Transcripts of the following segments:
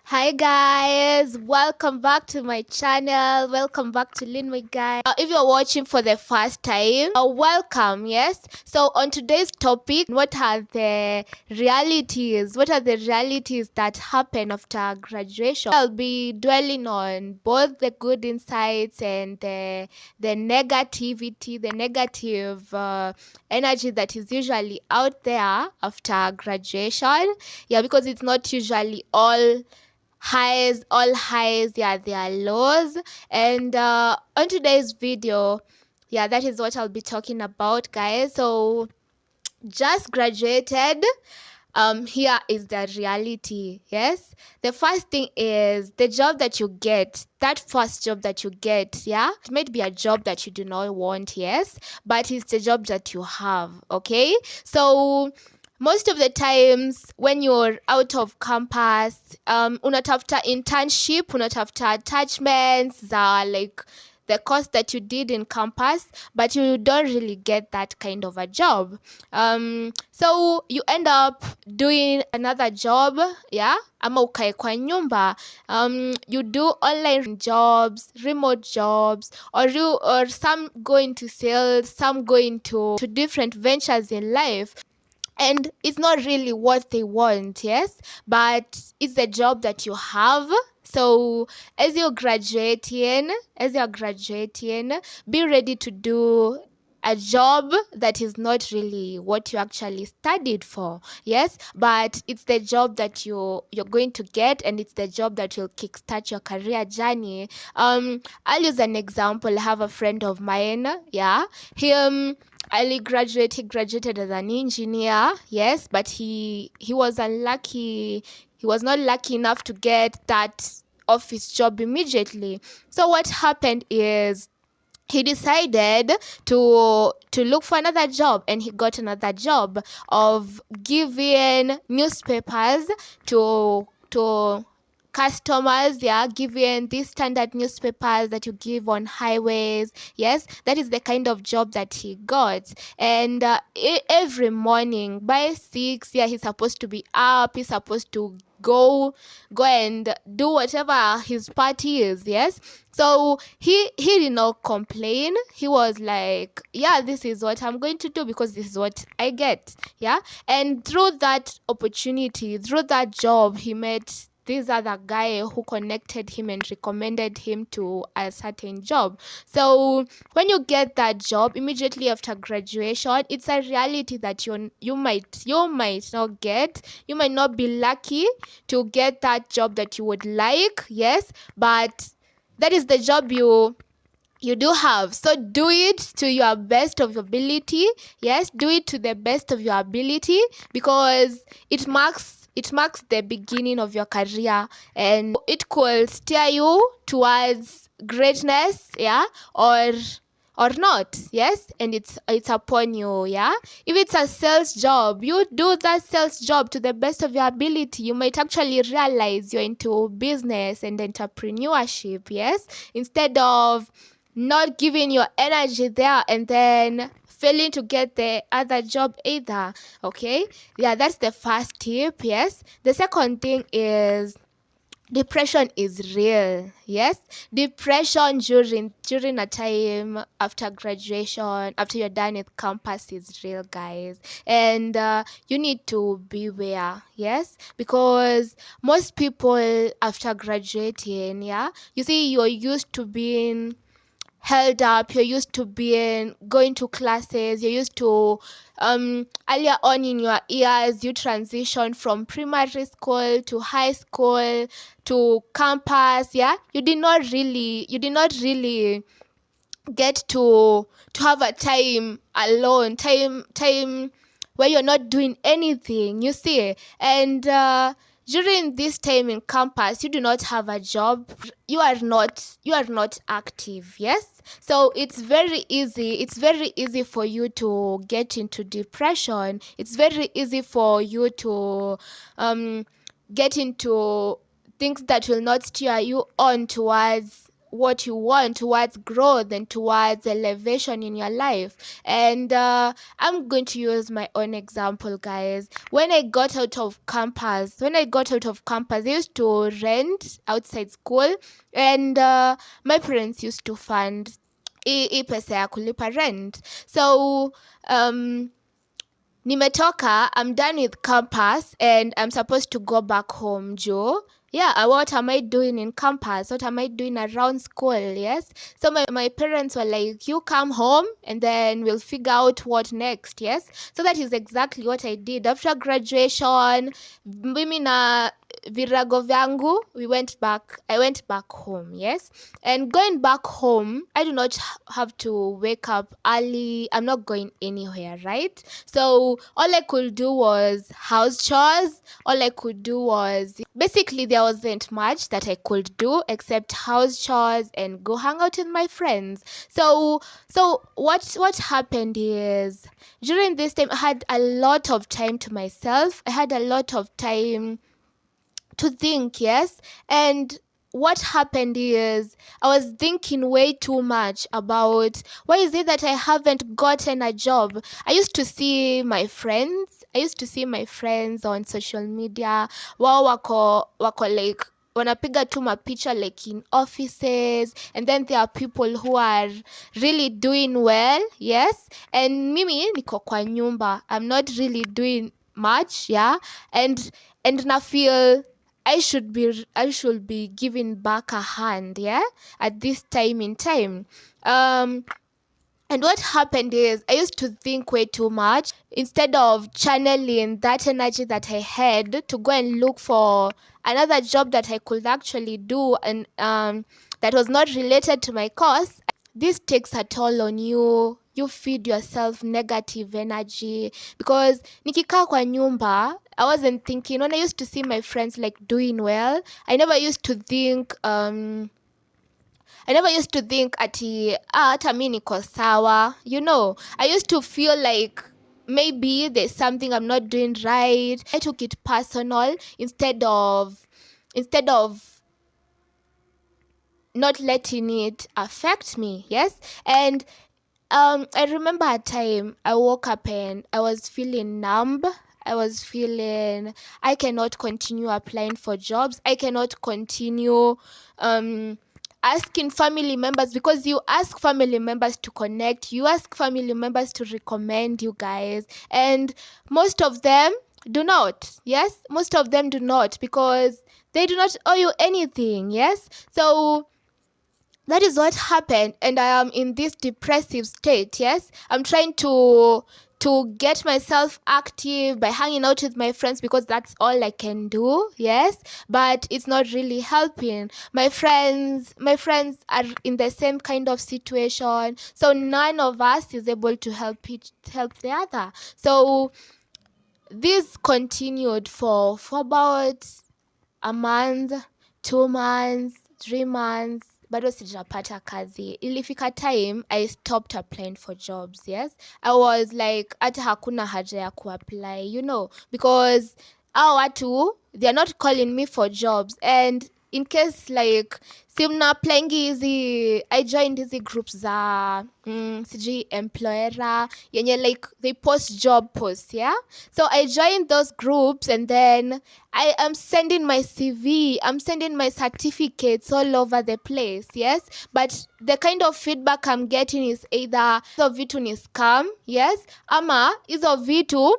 Hi guys, welcome back to my channel. Welcome back to Lean My Guy. If you're watching for the first time, welcome. Yes. So on today's topic, what are the realities? What are the realities that happen after graduation? I'll be dwelling on both the good insights and the negativity, the negative energy that is usually out there after graduation. Yeah, because it's not usually all highs, yeah, there are lows. And on today's video, yeah, that is what I'll be talking about, guys. So just graduated. Here is the reality. Yes, the first thing is the job that you get, that first job that you get. Yeah, it might be a job that you do not want, yes, but it's the job that you have. Okay, so most of the times when you're out of campus, unatafuta internship, unatafuta attachments za like the course that you did in campus, but you don't really get that kind of a job. So you end up doing another job, yeah, ama ukae kwa nyumba. You do online jobs, remote jobs, or some go into sales, some go into different ventures in life. And it's not really what they want, yes, but it's the job that you have. So as you're graduating, be ready to do a job that is not really what you actually studied for, yes, but it's the job that you're going to get, and it's the job that will kickstart your career journey. I'll use an example. I have a friend of mine, yeah, him he graduated as an engineer, yes, but he was unlucky. He was not lucky enough to get that office job immediately. So what happened is he decided to look for another job, and he got another job of giving newspapers to customers, yeah, giving these standard newspapers that you give on highways. Yes, that is the kind of job that he got. And every morning by 6, yeah, he's supposed to be up, he's supposed to go and do whatever his party is, yes. So he did not complain. He was like, yeah, this is what I'm going to do because this is what I get, yeah. And through that opportunity, through that job, he met this other guy who connected him and recommended him to a certain job. So when you get that job immediately after graduation, it's a reality that you might not get. You might not be lucky to get that job that you would like, yes, but that is the job you do have. So do it to your best of your ability. Yes, do it to the best of your ability, because it marks the beginning of your career, and it could steer you towards greatness, yeah, or not, yes. And it's upon you, yeah. If it's a sales job, you do that sales job to the best of your ability. You might actually realize you're into business and entrepreneurship, yes, instead of not giving your energy there and then failing to get the other job either. Okay, yeah, that's the first tip. Yes, the second thing is depression is real. Yes, depression during a time after graduation, after you're done with campus, is real, guys. And you need to beware. Yes, because most people after graduating, yeah, you see, you're used to being held up, you're used to being going to classes, you're used to earlier on in your years you transition from primary school to high school to campus, yeah. You did not really get to have a time alone, time where you're not doing anything, you see. And during this time in campus, you do not have a job, you are not active, yes. So it's very easy for you to get into depression. It's very easy for you to get into things that will not steer you on towards what you want, towards growth and towards elevation in your life. And I'm going to use my own example, guys. When I got out of campus, I used to rent outside school, and my parents used to fund pesa ya kulipa rent. So nimetoka, I'm done with campus and I'm supposed to go back home, Joe. Yeah, what am I doing in campus? What am I doing around school? Yes. So my parents were like, you come home and then we'll figure out what next. Yes. So that is exactly what I did. After graduation, mimi na virago vyangu, I went back home. Yes. And going back home, I do not have to wake up early. I'm not going anywhere, right? So all I could do was house chores. All I could do was, basically there wasn't much that I could do except house chores and go hang out with my friends. So what happened is, during this time I had a lot of time to myself. I had a lot of time to think, yes. And what happened is, I was thinking way too much about why is it that I haven't gotten a job. I used to see my friends on social media, wao wako like wanapiga tu mapicha like in offices, and then there are people who are really doing well, yes, and mimi niko kwa nyumba, I'm not really doing much, yeah. And na feel I should be giving back a hand, yeah, at this time in time. And what happened is, I used to think way too much instead of channeling that energy that I had to go and look for another job that I could actually do, and that was not related to my course. This takes a toll on you. You feed yourself negative energy, because nikikaa kwa nyumba, I wasn't thinking. When I used to see my friends like doing well, I never used to think ati hata mi niko sawa, you know. I used to feel like maybe there's something I'm not doing right. I took it personal instead of not letting it affect me, yes. And I remember a time I woke up and I was feeling numb. I was feeling I cannot continue applying for jobs. I cannot continue asking family members, because you ask family members to connect, you ask family members to recommend you guys, and most of them do not. Yes, most of them do not, because they do not owe you anything. Yes. So that is what happened, and I am in this depressive state. Yes, I'm trying to get myself active by hanging out with my friends, because that's all I can do. Yes, but it's not really helping. My friends are in the same kind of situation, so none of us is able to help the other. So this continued for about a month, 2 months, 3 months, bado sijapata kazi. Ilifika time I stopped applying for jobs. Yes, I was like, hata hakuna haja ya kuapply, you know, because hao watu, they are not calling me for jobs. And in case like si mna applying hizi, I joined hizi groups za sijui employera yenye like they post job posts, yeah. So I joined those groups, and then I am sending my CV, I'm sending my certificates all over the place, yes. But the kind of feedback I'm getting is either hizo vitu ni scam, yes, ama hizo vitu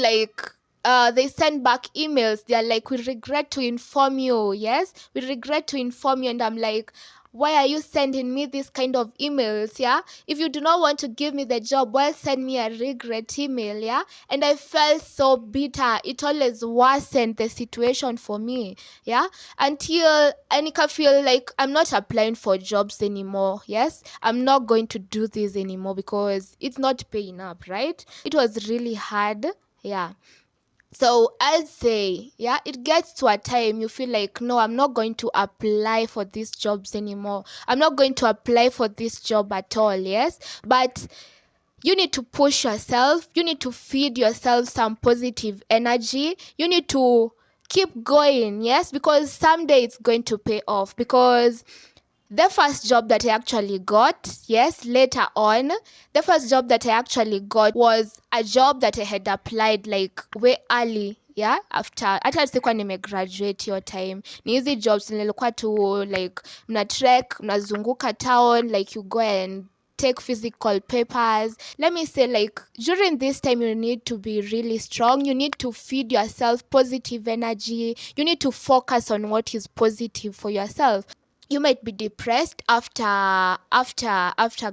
like they send back emails. They're like, we regret to inform you. Yes, we regret to inform you. And I'm like, why are you sending me this kind of emails? Yeah, if you do not want to give me the job, well, send me a regret email. Yeah. And I felt so bitter. It always worsened the situation for me. Yeah, until I feel like I'm not applying for jobs anymore. Yes, I'm not going to do this anymore because it's not paying up, right? It was really hard. Yeah. So I'd say, yeah, it gets to a time you feel like, no, I'm not going to apply for these jobs anymore. I'm not going to apply for this job at all, yes? But you need to push yourself. You need to feed yourself some positive energy. You need to keep going, yes, because someday it's going to pay off. Because the first job that I actually got, yes, later on, the first job that I actually got was a job that I had applied like way early, yeah, after hata sikuwa nimegraduate hiyo time. Ni hizi jobs nilikuwa tu like mna trek, mnazunguka town, like you go and take physical papers. Let me say, like, during this time you need to be really strong. You need to feed yourself positive energy. You need to focus on what is positive for yourself. You might be depressed after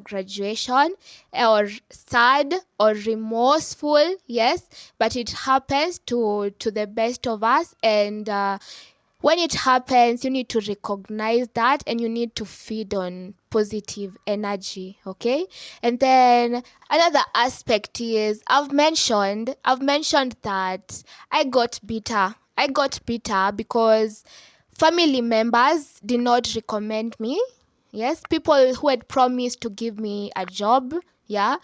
graduation, or sad or remorseful, yes, but it happens to the best of us. And when it happens, you need to recognize that, and you need to feed on positive energy, okay? And then another aspect is I've mentioned that I got bitter because family members did not recommend me. Yes, people who had promised to give me a job, yeah.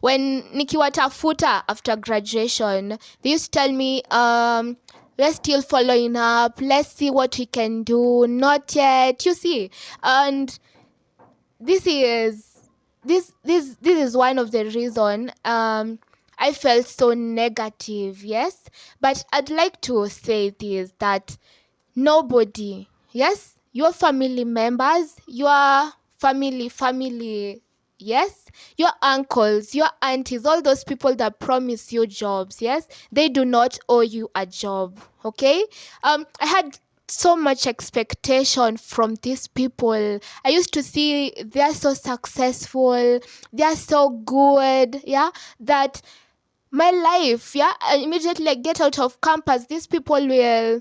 When nikiwatafuta after graduation, they used to tell me, we're still following up. Let's see what we can do. Not yet, you see. And this is one of the reason I felt so negative, yes. But I'd like to say this, that nobody, yes, your family members, your family, yes, your uncles, your aunties, all those people that promise you jobs, yes, they do not owe you a job, okay? I had so much expectation from these people. I used to see they're so successful, they're so good, yeah, that my life, yeah, immediately I get out of campus, these people will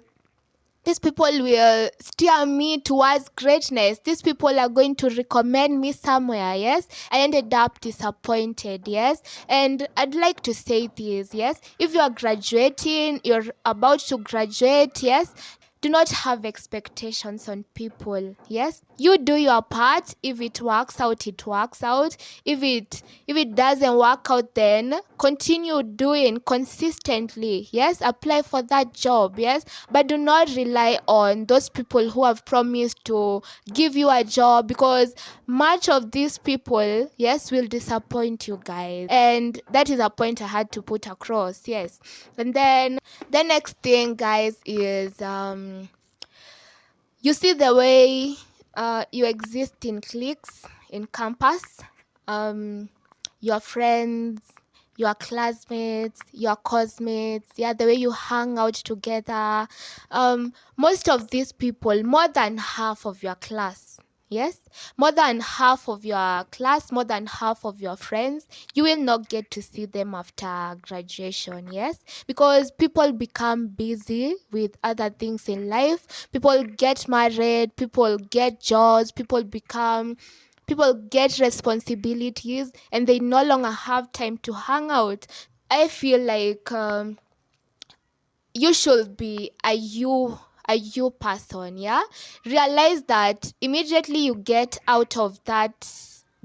steer me towards greatness. These people are going to recommend me somewhere, yes. I ended up disappointed, yes. And I'd like to say this, yes. If you are graduating, you're about to graduate, yes, do not have expectations on people, yes. You do your part. If it works out, it works out. If it doesn't work out, then continue doing consistently, yes. Apply for that job, yes. But do not rely on those people who have promised to give you a job, because much of these people, yes, will disappoint you guys. And that is a point I had to put across, yes. And then the next thing, guys, is you see the way you exist in cliques in campus, your friends, your classmates, your course-mates, yeah, the way you hang out together. Most of these people, more than half of your class, yes, more than half of your class, more than half of your friends, you will not get to see them after graduation, yes, because people become busy with other things in life. People get married, people get jobs, people get responsibilities, and they no longer have time to hang out. I feel like you should be a you person, yeah. Realize that immediately you get out of that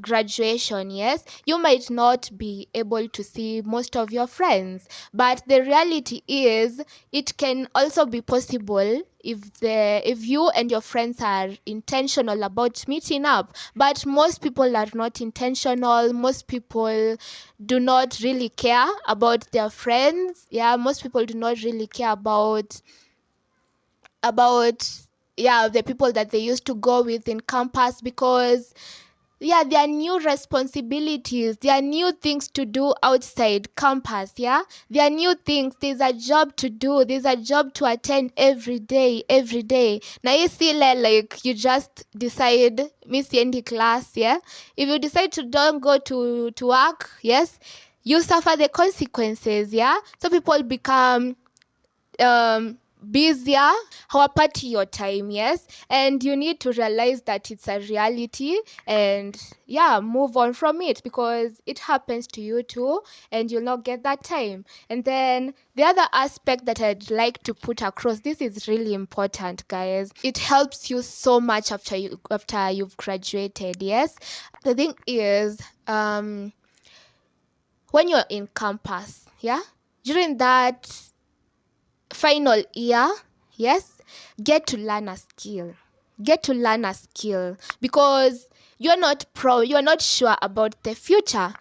graduation, yes, you might not be able to see most of your friends, but the reality is it can also be possible if you and your friends are intentional about meeting up. But most people are not intentional. Most people do not really care about their friends, yeah. Most people do not really care about yeah, the people that they used to go with in campus, because yeah, there are new responsibilities, there are new things to do outside campus, yeah. There are new things, there's a job to do, there's a job to attend every day. Now you see, like you just decide miss the class, yeah. If you decide to don't go to work, yes, you suffer the consequences, yeah. So people become busier, hawapati your time, yes. And you need to realize that it's a reality, and yeah, move on from it, because it happens to you too, and you'll not get that time. And then the other aspect that I'd like to put across, this is really important, guys. It helps you so much after you've graduated, yes. The thing is, when you're in campus, yeah, during that final year, yes, get to learn a skill. Get to learn a skill because you're not sure about the future.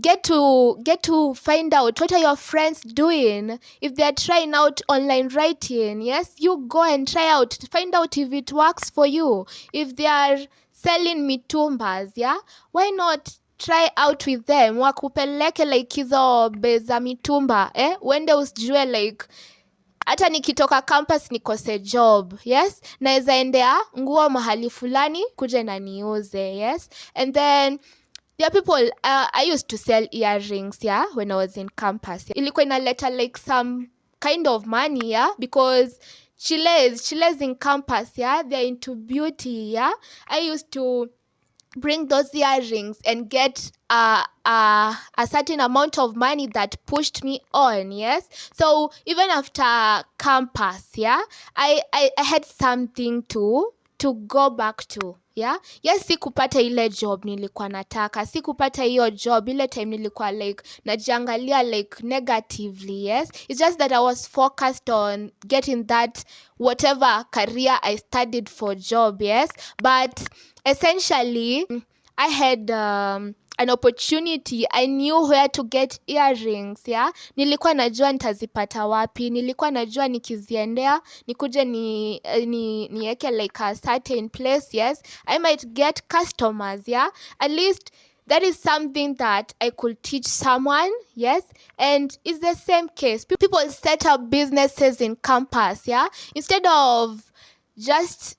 Get to find out what are your friends doing. If they're trying out online writing, yes, you go and try out, find out if it works for you. If they are selling mitumbas, yeah, why not try out with them, wakupeleke like hizo bei za mitumba, uende usijue like hata nikitoka campus nikose job, yes, naweza endea nguo mahali fulani kuja na niuze, yes. And then there are people, I used to sell earrings, yeah, when I was in campus. Ilikuwa inaleta like some kind of money, yeah, because chiles in campus, yeah, they're into beauty, yeah. I used to bring those earrings and get a certain amount of money that pushed me on, yes. So even after campus, yeah, I had something to go back to, yeah. Yes, sikupata ile job nilikuwa nataka, sikupata hiyo job ile time nilikuwa like najiangalia like negatively, yes. It's just that I was focused on getting that whatever career I studied for job, yes. But essentially I had an opportunity. I knew where to get earrings, yeah. Nilikuwa najua nitazipata wapi, nilikuwa najua nikiziendea nikuje nieke like a certain place, yes, I might get customers, yeah. At least that is something that I could teach someone, yes. And it's the same case. People set up businesses in campus, yeah, instead of just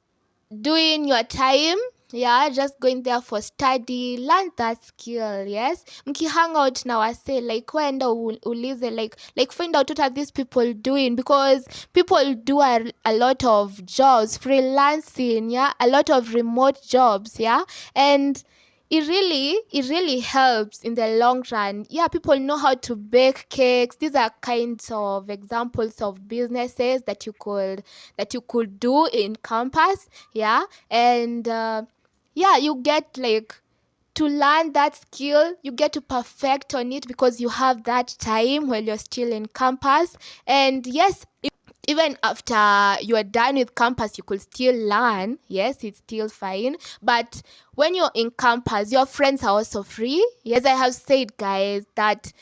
doing your time, yeah, just going there for study, learn that skill, yes. Mkihang out na wase like wenda ulize like find out what are these people doing, because people do a lot of jobs, freelancing, yeah, a lot of remote jobs, yeah. And it really helps in the long run. Yeah, people know how to bake cakes. These are kinds of examples of businesses that you could do in campus, yeah. And yeah, you get like to learn that skill, you get to perfect on it because you have that time while you're still in campus. And yes, even after you are done with campus, you could still learn. Yes, it's still fine. But when you're in campus, your friends are also free. Yes, I have said, guys, that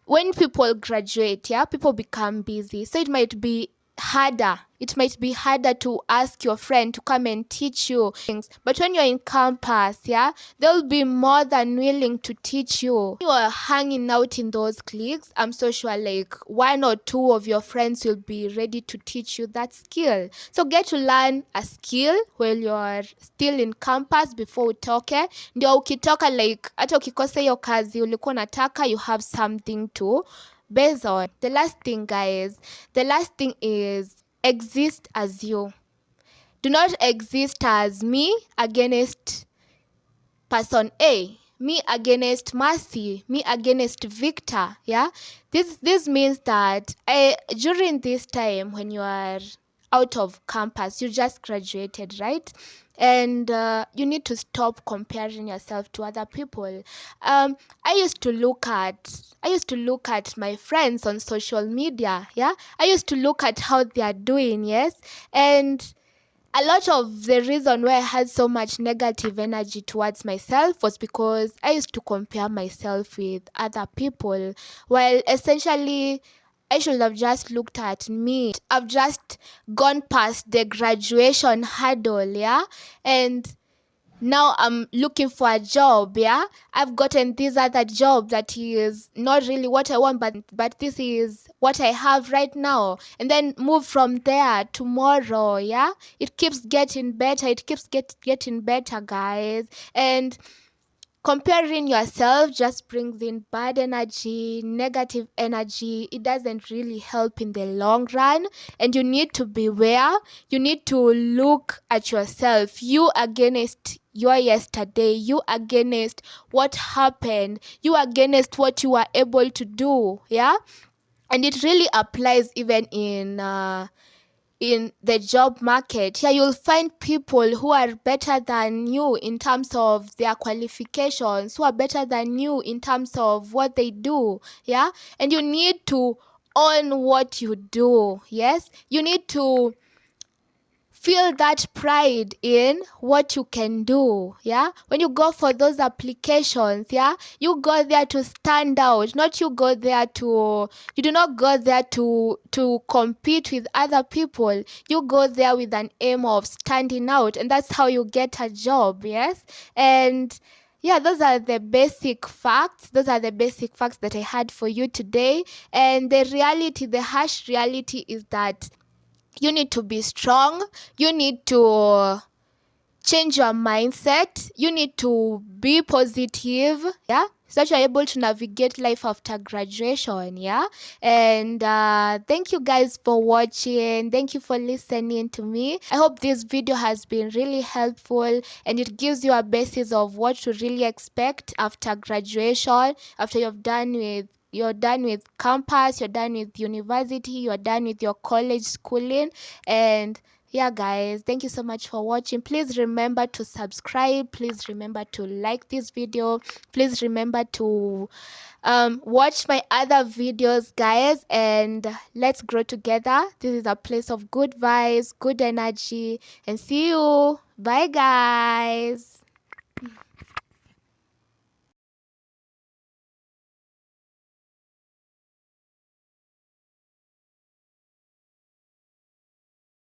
when people graduate, yeah, people become busy. So it might be harder. It might be harder to ask your friend to come and teach you things. But when you're in campus, yeah, they'll be more than willing to teach you. You are hanging out in those cliques, I'm so sure like one or two of your friends will be ready to teach you that skill. So get to learn a skill while you're still in campus before utoke. Ndio ukitoka like hata ukikosa hiyo kazi ulikuwa unataka, you have something to base on. The last thing, guys, is exist as you. Do not exist as me against person A, me against Mercy, me against Victor, yeah. This means that during this time when you are out of campus, you just graduated, right? And you need to stop comparing yourself to other people. I used to look at my friends on social media, yeah. I used to look at how they are doing, yes. And a lot of the reason why I had so much negative energy towards myself was because I used to compare myself with other people. While essentially, I should have just looked at me. I've just gone past the graduation hurdle, yeah? And now I'm looking for a job, yeah. I've gotten this other job that is not really what I want, but this is what I have right now. And then move from there tomorrow, yeah. It keeps getting better. It keeps getting better, guys. And comparing yourself just brings in bad energy, negative energy. It doesn't really help in the long run. And you need to beware. You need to look at yourself. You against your yesterday. You against what happened. You against what you were able to do. Yeah. And it really applies even in the job market. Yeah, you'll find people who are better than you in terms of their qualifications, who are better than you in terms of what they do. Yeah, and you need to on what you do. Yes, you need to feel that pride in what you can do. Yeah, when you go for those applications, yeah, you go there to stand out, not you go there to you do not go there to compete with other people. You go there with an aim of standing out, and that's how you get a job. Yes, and yeah, those are the basic facts. Those are the basic facts that I had for you today. And the reality, the harsh reality, is that you need to be strong. You need to change your mindset. You need to be positive. Yeah. So that you're able to navigate life after graduation. Yeah. And thank you guys for watching. Thank you for listening to me. I hope this video has been really helpful and it gives you a basis of what to really expect after graduation, after you're done with campus, you're done with university, you're done with your college schooling. And yeah, guys, thank you so much for watching. Please remember to subscribe. Please remember to like this video. Please remember to watch my other videos, guys, and let's grow together. This is a place of good vibes, good energy, and see you. Bye, guys.